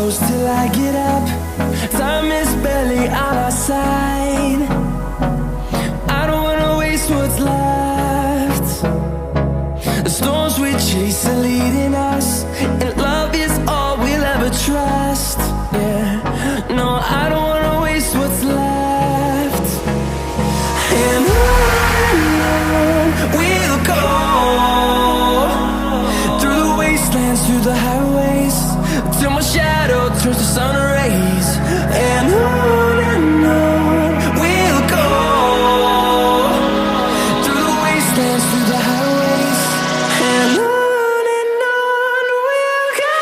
close till I get up. Time is barely on our side. I don't wanna waste what's left. The storms we chase are leading us, and love is all we'll ever trust. Yeah, no, I don't wanna waste what's left. And on we'll go, through the wastelands, through the highways, till my shadow turns to sun rays. And on we'll go, through the wastelands, through the highways, and on we'll go.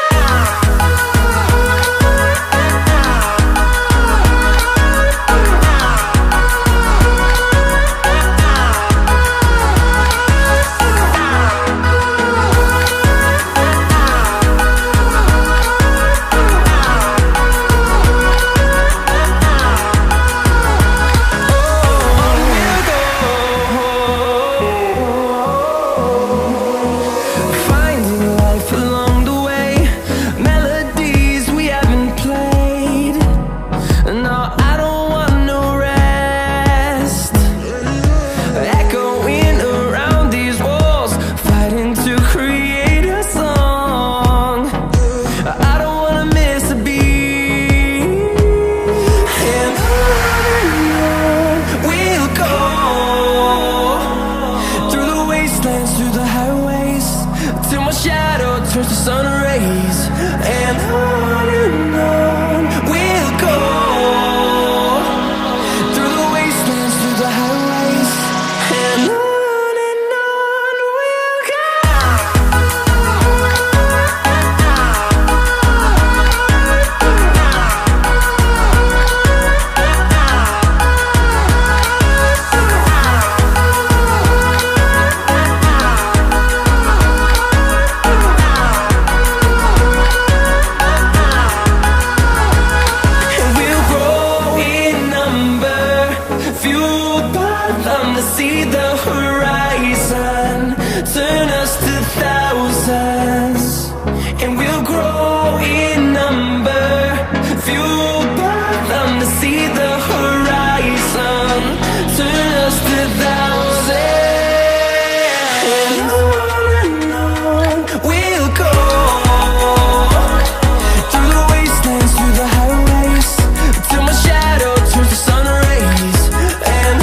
Through the highways, till my shadow turns to sun rays. And on we'll go, through the wastelands, through the highways, and on we'll go. See the horizon turn us to thousands, and we'll grow in number, fueled by them. To see the horizon turn us to thousands, and on we'll go, through the wastelands, through the highways, till my shadow turns to sun rays. And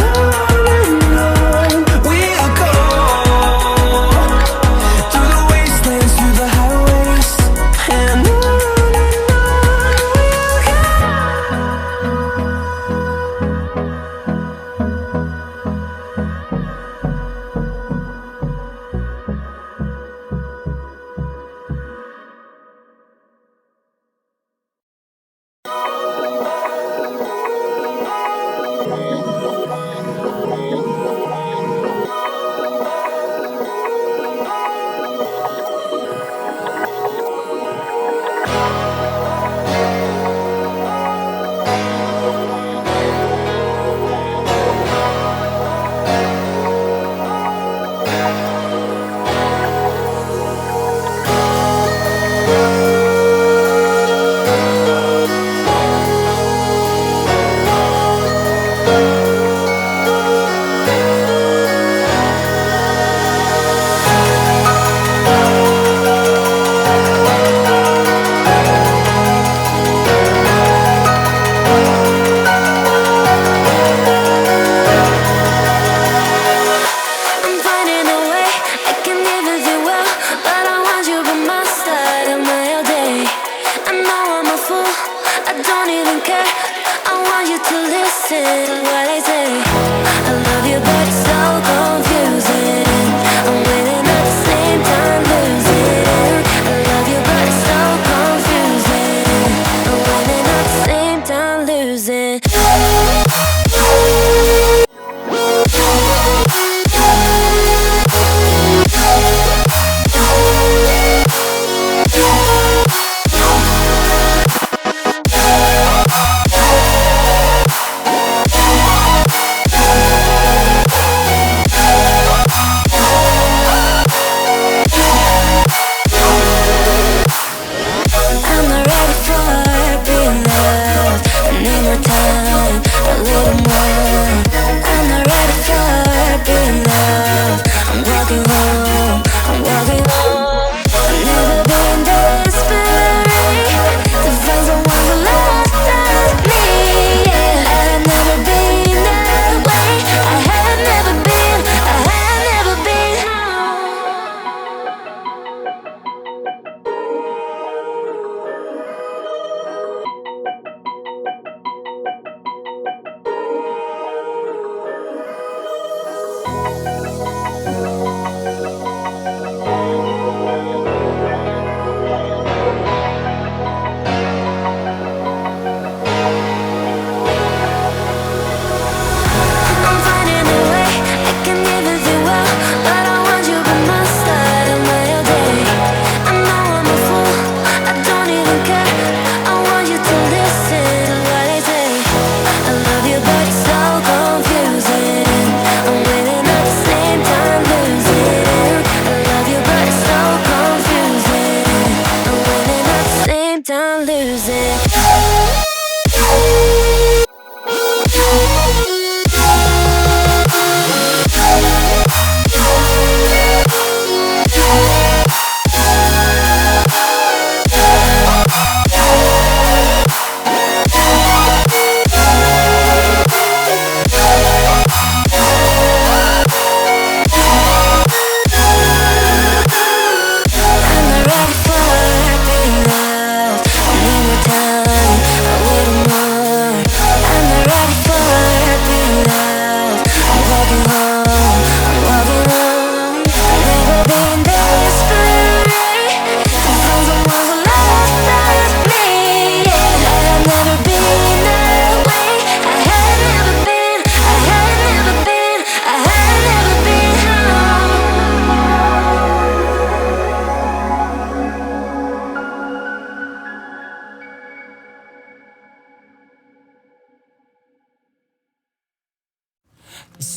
Don't lose it.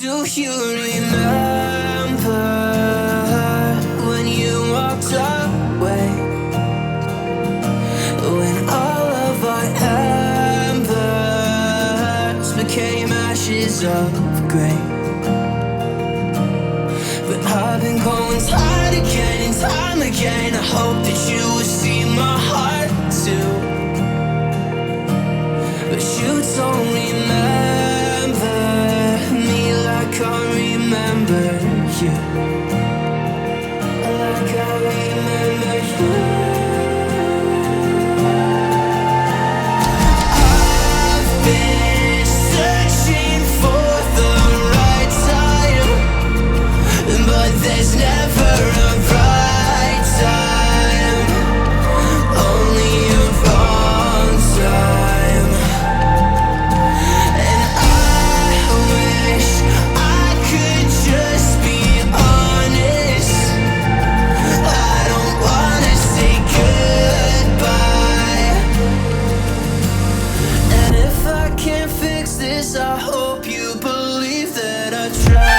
Do you remember when you walked away? When all of our embers became ashes of grey. But I've been going time again and time again. I hope that you will see my heart too. But you don't remember me like I remember you. Like I remember you. I've been searching for the right time, but there's never a right time, only a wrong time. And I wish I could just be honest. I don't wanna say goodbye. And if I can't fix this, I hope you believe that I tried.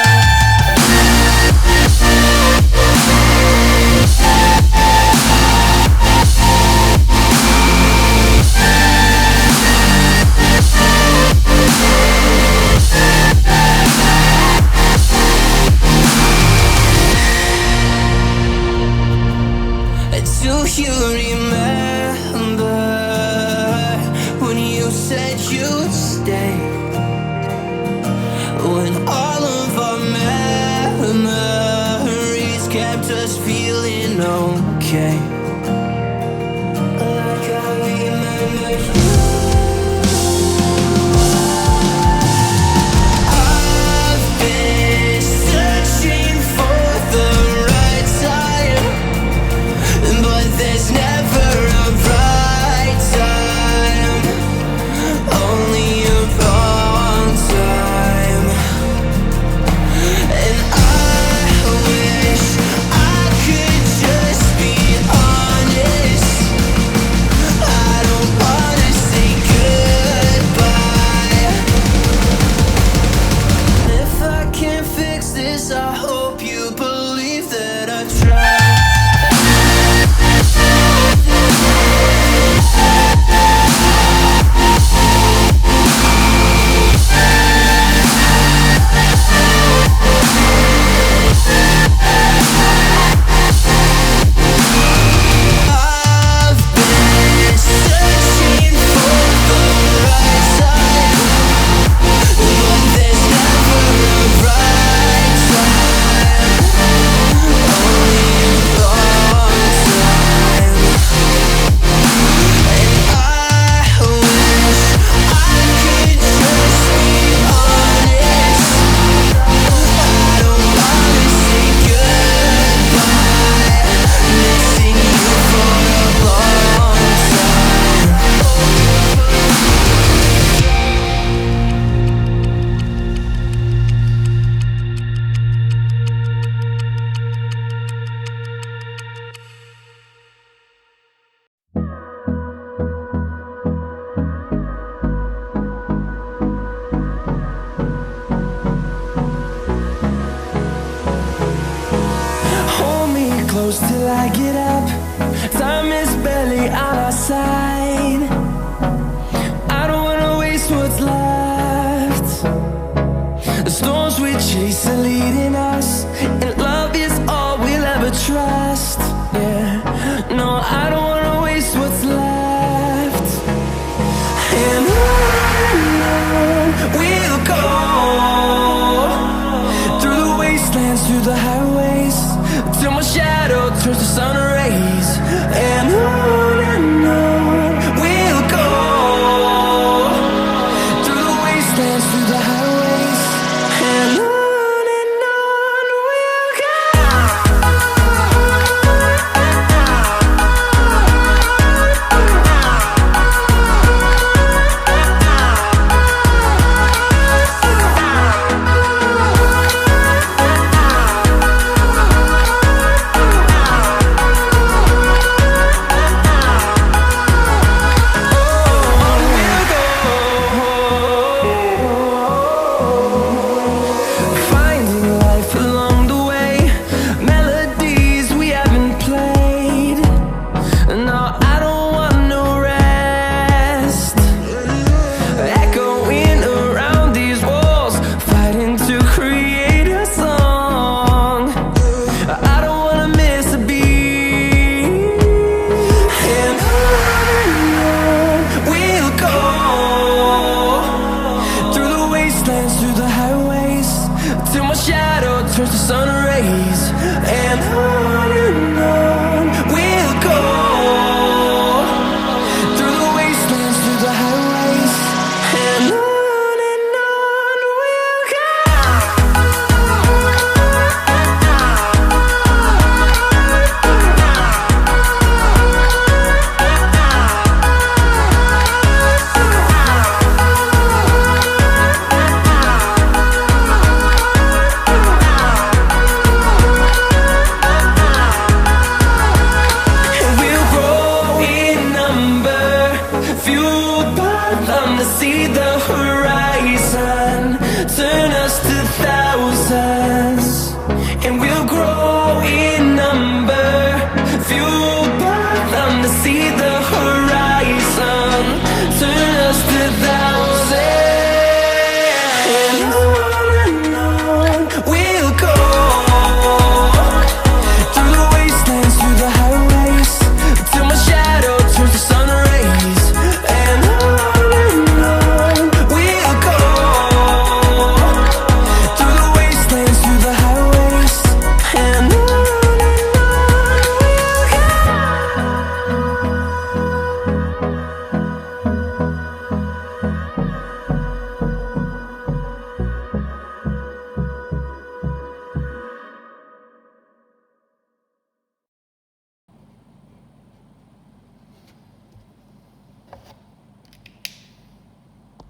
Do you remember when you said you'd stay? When all of our memories kept us feeling okay. Like I remember you. I've been searching for the right time, but there's never a right time, only a wrong time. And I wish I could just be honest. I don't wanna say goodbye. If I can't fix this, I hope you believe that I tried. I've been searching for the right time, but there's never a right time, only a wrong time. And I wish I could just be honest. I don't wanna say goodbye. Missing you for a long time. Hold me close till I get up. Time is barely on our side. waste what's left. And on we'll go, through the wastelands, through the highways, till my shadow turns to sun rays. And on we'll go, through the wastelands, through the highways, and on we'll go. Through the highways, till my shadow turns to sun rays. And on we'll go, through the wastelands, through the highways, and on we'll go. See the horizon turn us to thousands, and we'll grow in number, fueled by them to see the horizon.